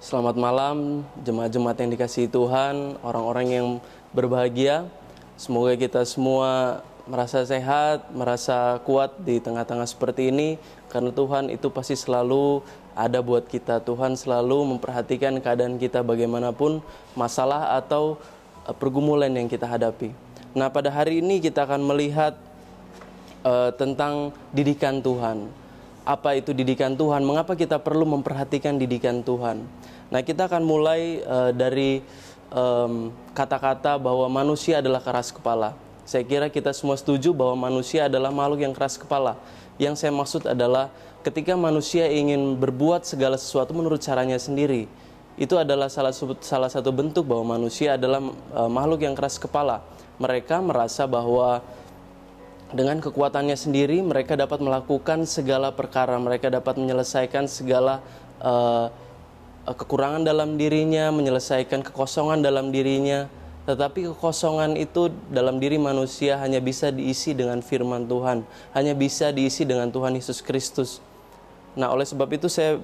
Selamat malam, jemaat-jemaat yang dikasihi Tuhan, orang-orang yang berbahagia. Semoga kita semua merasa sehat, merasa kuat di tengah-tengah seperti ini, karena Tuhan itu pasti selalu ada buat kita. Tuhan selalu memperhatikan keadaan kita bagaimanapun masalah atau pergumulan yang kita hadapi. Nah, pada hari ini kita akan melihat tentang didikan Tuhan. Apa itu didikan Tuhan? Mengapa kita perlu memperhatikan didikan Tuhan? Nah, kita akan mulai dari kata-kata bahwa manusia adalah keras kepala. Saya kira kita semua setuju bahwa manusia adalah makhluk yang keras kepala. Yang saya maksud adalah ketika manusia ingin berbuat segala sesuatu menurut caranya sendiri, itu adalah salah satu bentuk bahwa manusia adalah makhluk yang keras kepala. Mereka merasa bahwa dengan kekuatannya sendiri mereka dapat melakukan segala perkara, mereka dapat menyelesaikan segala kekurangan dalam dirinya, menyelesaikan kekosongan dalam dirinya. Tetapi kekosongan itu dalam diri manusia hanya bisa diisi dengan firman Tuhan, hanya bisa diisi dengan Tuhan Yesus Kristus. Nah, oleh sebab itu saya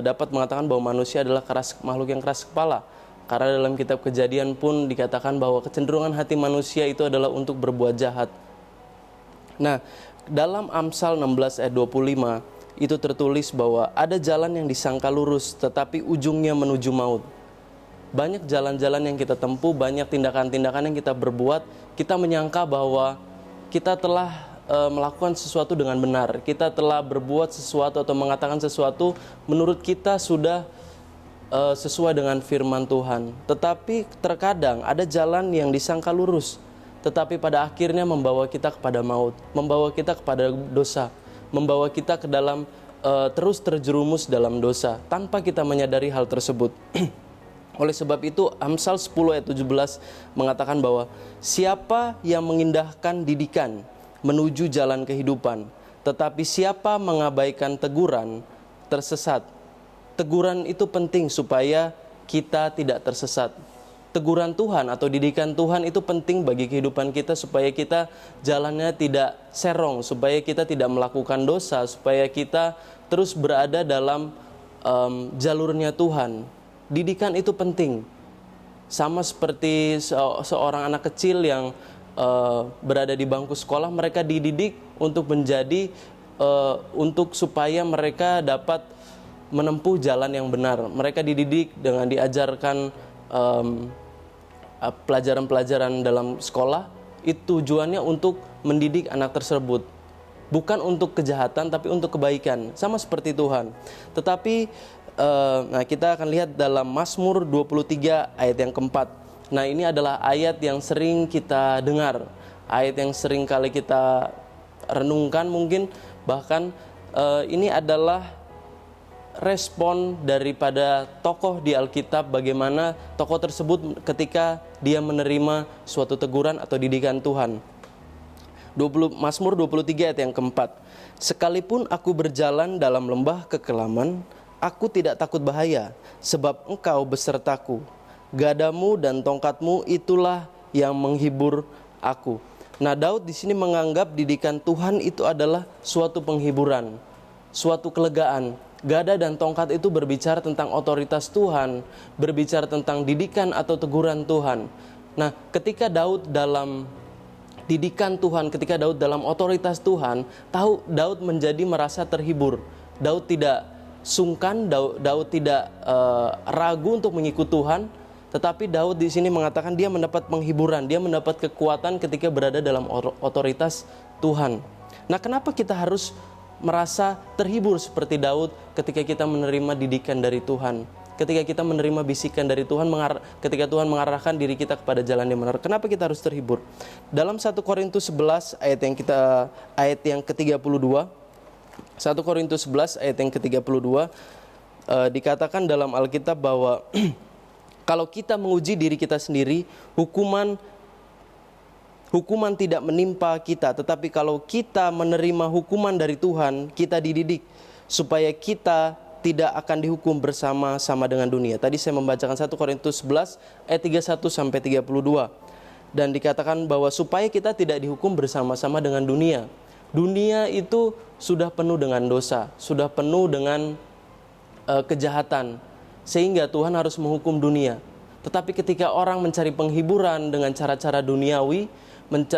dapat mengatakan bahwa manusia adalah makhluk yang keras kepala. Karena dalam kitab Kejadian pun dikatakan bahwa kecenderungan hati manusia itu adalah untuk berbuat jahat. Nah, dalam Amsal 16 ayat 25 itu tertulis bahwa ada jalan yang disangka lurus tetapi ujungnya menuju maut. Banyak jalan-jalan yang kita tempuh, banyak tindakan-tindakan yang kita berbuat, kita menyangka bahwa kita telah melakukan sesuatu dengan benar. Kita telah berbuat sesuatu atau mengatakan sesuatu menurut kita sudah sesuai dengan firman Tuhan. Tetapi terkadang ada jalan yang disangka lurus, tetapi pada akhirnya membawa kita kepada maut, membawa kita kepada dosa, membawa kita ke dalam terus terjerumus dalam dosa tanpa kita menyadari hal tersebut. Oleh sebab itu Amsal 10 ayat 17 mengatakan bahwa siapa yang mengindahkan didikan menuju jalan kehidupan, tetapi siapa mengabaikan teguran tersesat. Teguran itu penting supaya kita tidak tersesat. Teguran Tuhan atau didikan Tuhan itu penting bagi kehidupan kita supaya kita jalannya tidak serong, supaya kita tidak melakukan dosa, supaya kita terus berada dalam jalurnya Tuhan. Didikan itu penting. Sama seperti seorang anak kecil yang berada di bangku sekolah, mereka dididik untuk menjadi untuk supaya mereka dapat menempuh jalan yang benar. Mereka dididik dengan diajarkan pelajaran-pelajaran dalam sekolah, itu tujuannya untuk mendidik anak tersebut, bukan untuk kejahatan tapi untuk kebaikan, sama seperti Tuhan. Tetapi nah, kita akan lihat dalam Mazmur 23 ayat yang keempat. Nah, ini adalah ayat yang sering kita dengar, ayat yang sering kali kita renungkan mungkin, bahkan ini adalah respon daripada tokoh di Alkitab, bagaimana tokoh tersebut ketika dia menerima suatu teguran atau didikan Tuhan. Mazmur 23 ayat yang keempat. Sekalipun aku berjalan dalam lembah kekelaman, aku tidak takut bahaya, sebab Engkau besertaku. Gadamu dan tongkatmu itulah yang menghibur aku. Nah, Daud di sini menganggap didikan Tuhan itu adalah suatu penghiburan, suatu kelegaan. Gada dan tongkat itu berbicara tentang otoritas Tuhan, berbicara tentang didikan atau teguran Tuhan. Nah, ketika Daud dalam didikan Tuhan, ketika Daud dalam otoritas Tuhan, Daud menjadi merasa terhibur. Daud tidak sungkan, Daud tidak ragu untuk mengikut Tuhan, tetapi Daud di sini mengatakan dia mendapat penghiburan, dia mendapat kekuatan ketika berada dalam otoritas Tuhan. Nah, kenapa kita harus merasa terhibur seperti Daud ketika kita menerima didikan dari Tuhan, ketika kita menerima bisikan dari Tuhan, ketika Tuhan mengarahkan diri kita kepada jalan yang benar? Kenapa kita harus terhibur? Dalam 1 Korintus 11 ayat yang ke-32, 1 Korintus 11 ayat yang ke-32 dikatakan dalam Alkitab bahwa kalau kita menguji diri kita sendiri, hukuman tidak menimpa kita, tetapi kalau kita menerima hukuman dari Tuhan, kita dididik supaya kita tidak akan dihukum bersama-sama dengan dunia. Tadi saya membacakan 1 Korintus 11 ayat 31 sampai 32. Dan dikatakan bahwa supaya kita tidak dihukum bersama-sama dengan dunia. Dunia itu sudah penuh dengan dosa, sudah penuh dengan kejahatan. sehingga Tuhan harus menghukum dunia. Tetapi ketika orang mencari penghiburan dengan cara-cara duniawi,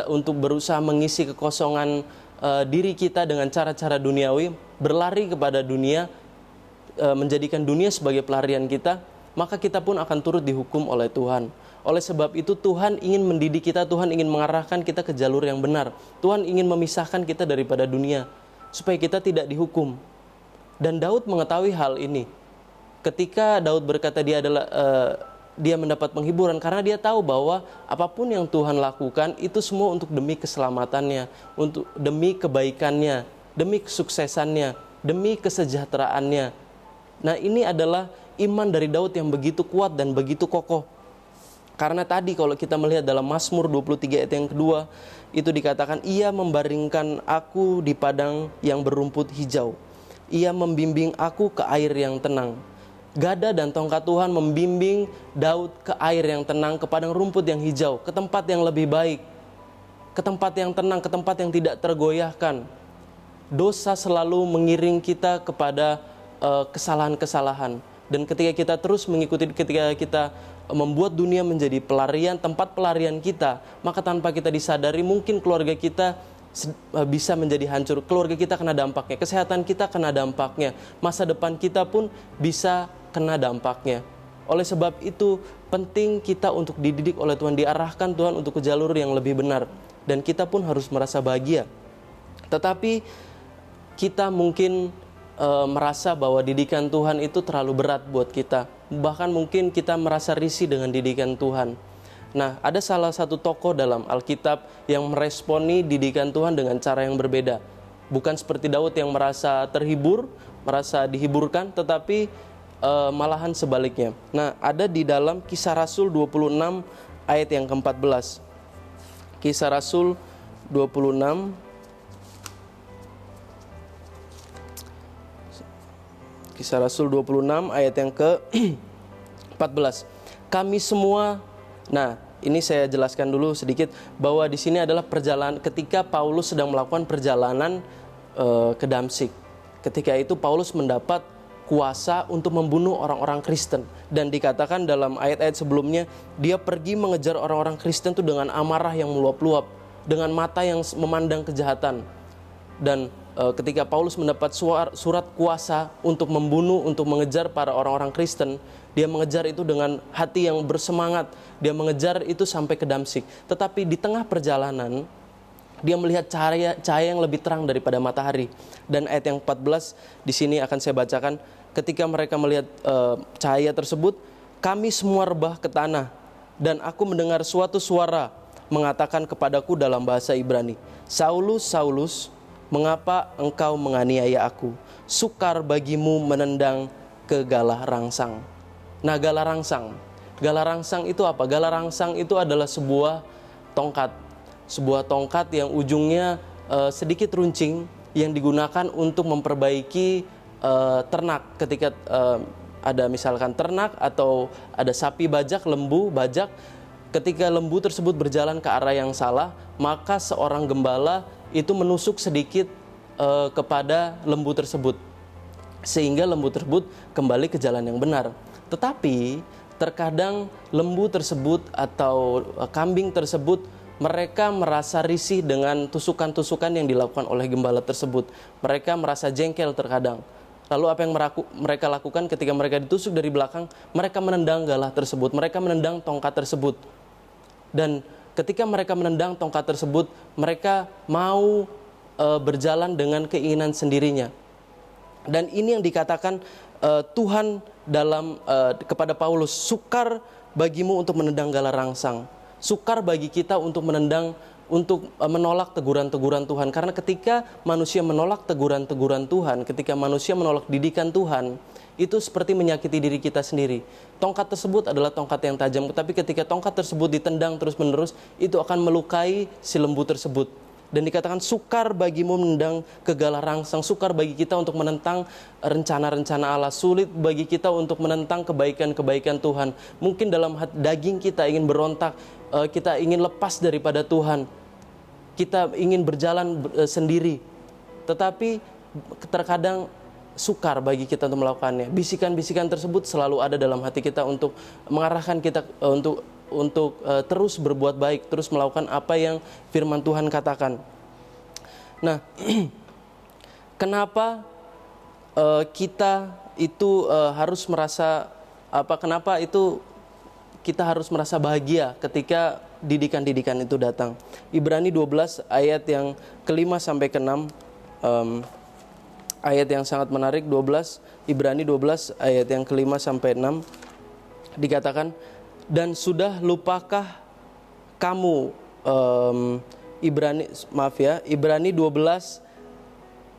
untuk berusaha mengisi kekosongan diri kita dengan cara-cara duniawi, berlari kepada dunia, menjadikan dunia sebagai pelarian kita, maka kita pun akan turut dihukum oleh Tuhan. Oleh sebab itu Tuhan ingin mendidik kita, Tuhan ingin mengarahkan kita ke jalur yang benar. Tuhan ingin memisahkan kita daripada dunia, supaya kita tidak dihukum. Dan Daud mengetahui hal ini. Ketika Daud berkata dia mendapat penghiburan, karena dia tahu bahwa apapun yang Tuhan lakukan itu semua untuk demi keselamatannya, untuk demi kebaikannya, demi kesuksesannya, demi kesejahteraannya. Nah, ini adalah iman dari Daud yang begitu kuat dan begitu kokoh. Karena tadi kalau kita melihat dalam Mazmur 23 ayat yang kedua, itu dikatakan, ia membaringkan aku di padang yang berumput hijau. Ia membimbing aku ke air yang tenang. Gada dan tongkat Tuhan membimbing Daud ke air yang tenang, ke padang rumput yang hijau, ke tempat yang lebih baik, ke tempat yang tenang, ke tempat yang tidak tergoyahkan. Dosa selalu mengiring kita kepada kesalahan-kesalahan. Dan ketika kita terus mengikuti, ketika kita membuat dunia menjadi pelarian, tempat pelarian kita, maka tanpa kita disadari mungkin keluarga kita bisa menjadi hancur, keluarga kita kena dampaknya, kesehatan kita kena dampaknya, masa depan kita pun bisa kena dampaknya. Oleh sebab itu penting kita untuk dididik oleh Tuhan, diarahkan Tuhan untuk ke jalur yang lebih benar, dan kita pun harus merasa bahagia. Tetapi kita mungkin merasa bahwa didikan Tuhan itu terlalu berat buat kita. Bahkan mungkin kita merasa risih dengan didikan Tuhan. Nah, ada salah satu tokoh dalam Alkitab yang meresponi didikan Tuhan dengan cara yang berbeda. Bukan seperti Daud yang merasa terhibur, merasa dihiburkan, tetapi malahan sebaliknya. Nah, ada di dalam Kisah Rasul 26 ayat yang ke-14. Kisah Rasul 26 Kisah Rasul 26 ayat yang ke-14. Kami semua, nah ini saya jelaskan dulu sedikit bahwa di sini adalah perjalanan ketika Paulus sedang melakukan perjalanan ke Damsyik. Ketika itu Paulus mendapat kuasa untuk membunuh orang-orang Kristen, dan dikatakan dalam ayat-ayat sebelumnya dia pergi mengejar orang-orang Kristen itu dengan amarah yang meluap-luap, dengan mata yang memandang kejahatan. Dan ketika Paulus mendapat surat kuasa untuk membunuh, untuk mengejar para orang-orang Kristen, dia mengejar itu dengan hati yang bersemangat. Dia mengejar itu sampai ke Damsyik. Tetapi di tengah perjalanan, dia melihat cahaya yang lebih terang daripada matahari. Dan ayat yang 14 di sini akan saya bacakan. Ketika mereka melihat cahaya tersebut, kami semua rebah ke tanah, dan aku mendengar suatu suara mengatakan kepadaku dalam bahasa Ibrani, Saulus, Saulus, mengapa engkau menganiaya aku? Sukar bagimu menendang ke galah rangsang. Nah, galah rangsang itu apa? Galah rangsang itu adalah sebuah tongkat yang ujungnya sedikit runcing, yang digunakan untuk memperbaiki ternak. Ketika ada misalkan ternak atau ada sapi bajak, lembu bajak, ketika lembu tersebut berjalan ke arah yang salah, maka seorang gembala itu menusuk sedikit kepada lembu tersebut, sehingga lembu tersebut kembali ke jalan yang benar. Tetapi terkadang lembu tersebut atau kambing tersebut, mereka merasa risih dengan tusukan-tusukan yang dilakukan oleh gembala tersebut. Mereka merasa jengkel terkadang. Lalu apa yang mereka lakukan ketika mereka ditusuk dari belakang? Mereka menendang galah tersebut, mereka menendang tongkat tersebut. Dan ketika mereka menendang tongkat tersebut, mereka mau berjalan dengan keinginan sendirinya. Dan ini yang dikatakan Tuhan kepada Paulus, sukar bagimu untuk menendang galah rangsang. Sukar bagi kita untuk menolak teguran-teguran Tuhan. Karena ketika manusia menolak teguran-teguran Tuhan, ketika manusia menolak didikan Tuhan, itu seperti menyakiti diri kita sendiri. Tongkat tersebut adalah tongkat yang tajam, tetapi ketika tongkat tersebut ditendang terus-menerus, itu akan melukai si lembu tersebut. Dan dikatakan sukar bagimu menendang ke galah rangsang, sukar bagi kita untuk menentang rencana-rencana Allah, sulit bagi kita untuk menentang kebaikan-kebaikan Tuhan. Mungkin dalam daging kita ingin berontak, kita ingin lepas daripada Tuhan, kita ingin berjalan sendiri. Tetapi terkadang sukar bagi kita untuk melakukannya. Bisikan-bisikan tersebut selalu ada dalam hati kita untuk mengarahkan kita untuk terus berbuat baik, terus melakukan apa yang firman Tuhan katakan. Nah, kenapa kita itu harus merasa kenapa itu kita harus merasa bahagia ketika didikan-didikan itu datang. Ibrani 12 ayat yang ke-5 sampai ke-6, ayat yang sangat menarik. Ibrani 12 ayat yang ke-5 sampai 6 dikatakan, dan sudah lupakah kamu, Ibrani 12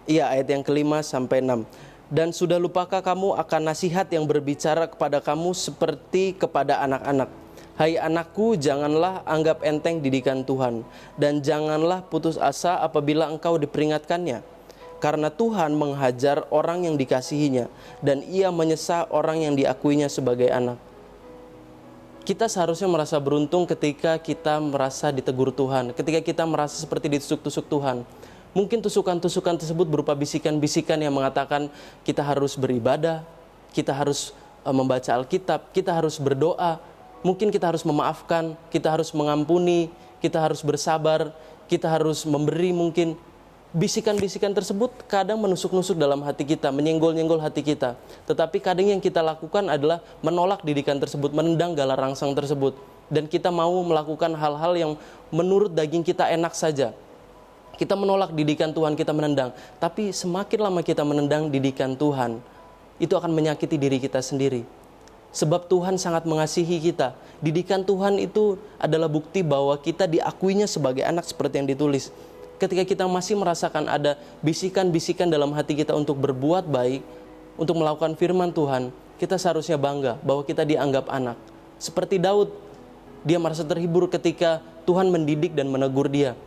ayat yang ke-5 sampai 6. Dan sudah lupakah kamu akan nasihat yang berbicara kepada kamu seperti kepada anak-anak? Hai anakku, janganlah anggap enteng didikan Tuhan, dan janganlah putus asa apabila engkau diperingatkannya. Karena Tuhan menghajar orang yang dikasihinya, dan Ia menyesa orang yang diakuinya sebagai anak. Kita seharusnya merasa beruntung ketika kita merasa ditegur Tuhan, ketika kita merasa seperti ditusuk-tusuk Tuhan. Mungkin tusukan-tusukan tersebut berupa bisikan-bisikan yang mengatakan kita harus beribadah, kita harus membaca Alkitab, kita harus berdoa, mungkin kita harus memaafkan, kita harus mengampuni, kita harus bersabar, kita harus memberi mungkin. Bisikan-bisikan tersebut kadang menusuk-nusuk dalam hati kita, menyenggol-nyenggol hati kita. Tetapi kadang yang kita lakukan adalah menolak didikan tersebut, menendang gala rangsang tersebut. Dan kita mau melakukan hal-hal yang menurut daging kita enak saja. Kita menolak didikan Tuhan, kita menendang. Tapi semakin lama kita menendang didikan Tuhan, itu akan menyakiti diri kita sendiri. Sebab Tuhan sangat mengasihi kita. Didikan Tuhan itu adalah bukti bahwa kita diakuinya sebagai anak seperti yang ditulis. Ketika kita masih merasakan ada bisikan-bisikan dalam hati kita untuk berbuat baik, untuk melakukan firman Tuhan, kita seharusnya bangga bahwa kita dianggap anak. Seperti Daud, dia merasa terhibur ketika Tuhan mendidik dan menegur dia.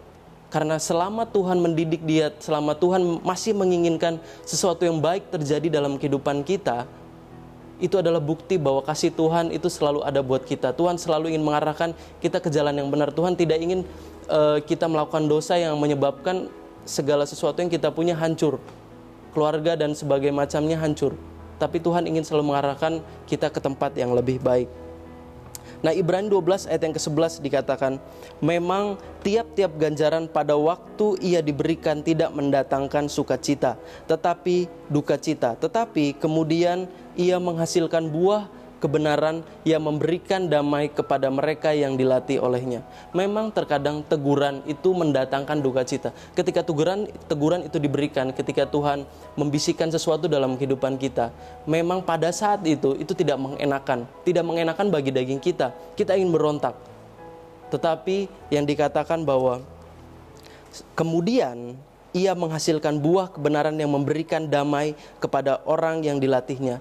Karena selama Tuhan mendidik dia, selama Tuhan masih menginginkan sesuatu yang baik terjadi dalam kehidupan kita, itu adalah bukti bahwa kasih Tuhan itu selalu ada buat kita. Tuhan selalu ingin mengarahkan kita ke jalan yang benar. Tuhan tidak ingin kita melakukan dosa yang menyebabkan segala sesuatu yang kita punya hancur. Keluarga dan sebagainya macamnya hancur. Tapi Tuhan ingin selalu mengarahkan kita ke tempat yang lebih baik. Nah, Ibrani 12 ayat yang ke-11 dikatakan, memang tiap-tiap ganjaran pada waktu ia diberikan tidak mendatangkan sukacita, tetapi duka cita. Tetapi kemudian ia menghasilkan buah kebenaran yang memberikan damai kepada mereka yang dilatih olehnya. Memang terkadang teguran itu mendatangkan duka cita. Ketika teguran itu diberikan, ketika Tuhan membisikkan sesuatu dalam kehidupan kita, memang pada saat itu tidak mengenakan bagi daging kita. Kita ingin berontak. Tetapi yang dikatakan bahwa kemudian ia menghasilkan buah kebenaran yang memberikan damai kepada orang yang dilatihnya.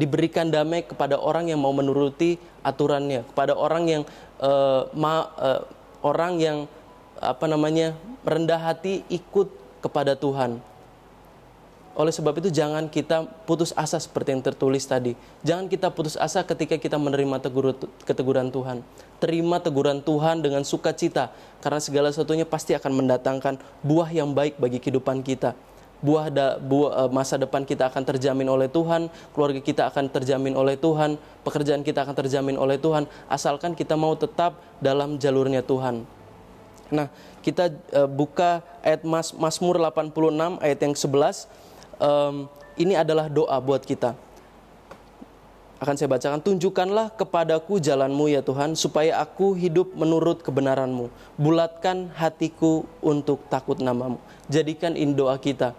Diberikan damai kepada orang yang mau menuruti aturannya, kepada orang yang rendah hati ikut kepada Tuhan. Oleh sebab itu jangan kita putus asa seperti yang tertulis tadi. Jangan kita putus asa ketika kita menerima keteguran Tuhan. Terima teguran Tuhan dengan sukacita, karena segala sesuatunya pasti akan mendatangkan buah yang baik bagi kehidupan kita. Masa depan kita akan terjamin oleh Tuhan, keluarga kita akan terjamin oleh Tuhan, pekerjaan kita akan terjamin oleh Tuhan, asalkan kita mau tetap dalam jalurnya Tuhan. Nah, kita buka ayat Mazmur 86 ayat yang 11. Ini adalah doa buat kita. Akan saya bacakan, tunjukkanlah kepadaku jalan-Mu ya Tuhan, supaya aku hidup menurut kebenaran-Mu. Bulatkan hatiku untuk takut nama-Mu. Jadikan ini doa kita.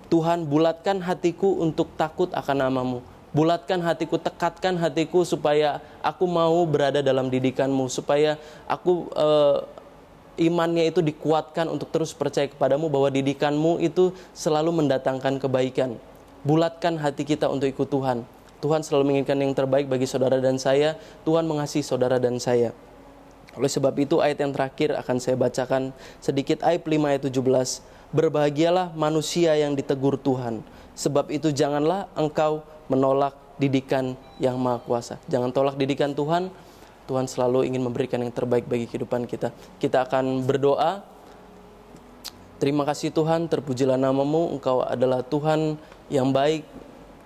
Tuhan, bulatkan hatiku untuk takut akan nama-Mu. Bulatkan hatiku, tekatkan hatiku supaya aku mau berada dalam didikan-Mu, supaya aku imannya itu dikuatkan untuk terus percaya kepadamu, bahwa didikan-Mu itu selalu mendatangkan kebaikan. Bulatkan hati kita untuk ikut Tuhan. Tuhan selalu menginginkan yang terbaik bagi saudara dan saya. Tuhan mengasihi saudara dan saya. Oleh sebab itu ayat yang terakhir akan saya bacakan sedikit, ayat 5 ayat 17. Berbahagialah manusia yang ditegur Tuhan, sebab itu janganlah engkau menolak didikan yang Maha Kuasa. Jangan tolak didikan Tuhan. Tuhan selalu ingin memberikan yang terbaik bagi kehidupan kita. Kita akan berdoa. Terima kasih Tuhan, terpujilah namamu, Engkau adalah Tuhan yang baik,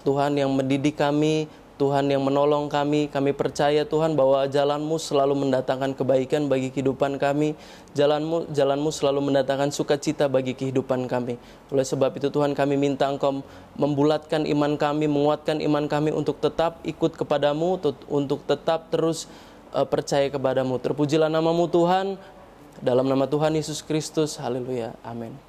Tuhan yang mendidik kami, Tuhan yang menolong kami. Kami percaya Tuhan bahwa jalan-Mu selalu mendatangkan kebaikan bagi kehidupan kami. Jalan-Mu selalu mendatangkan sukacita bagi kehidupan kami. Oleh sebab itu Tuhan, kami minta Engkau membulatkan iman kami, menguatkan iman kami untuk tetap ikut kepadamu, untuk tetap terus percaya kepadamu. Terpujilah namamu Tuhan, dalam nama Tuhan Yesus Kristus. Haleluya. Amin.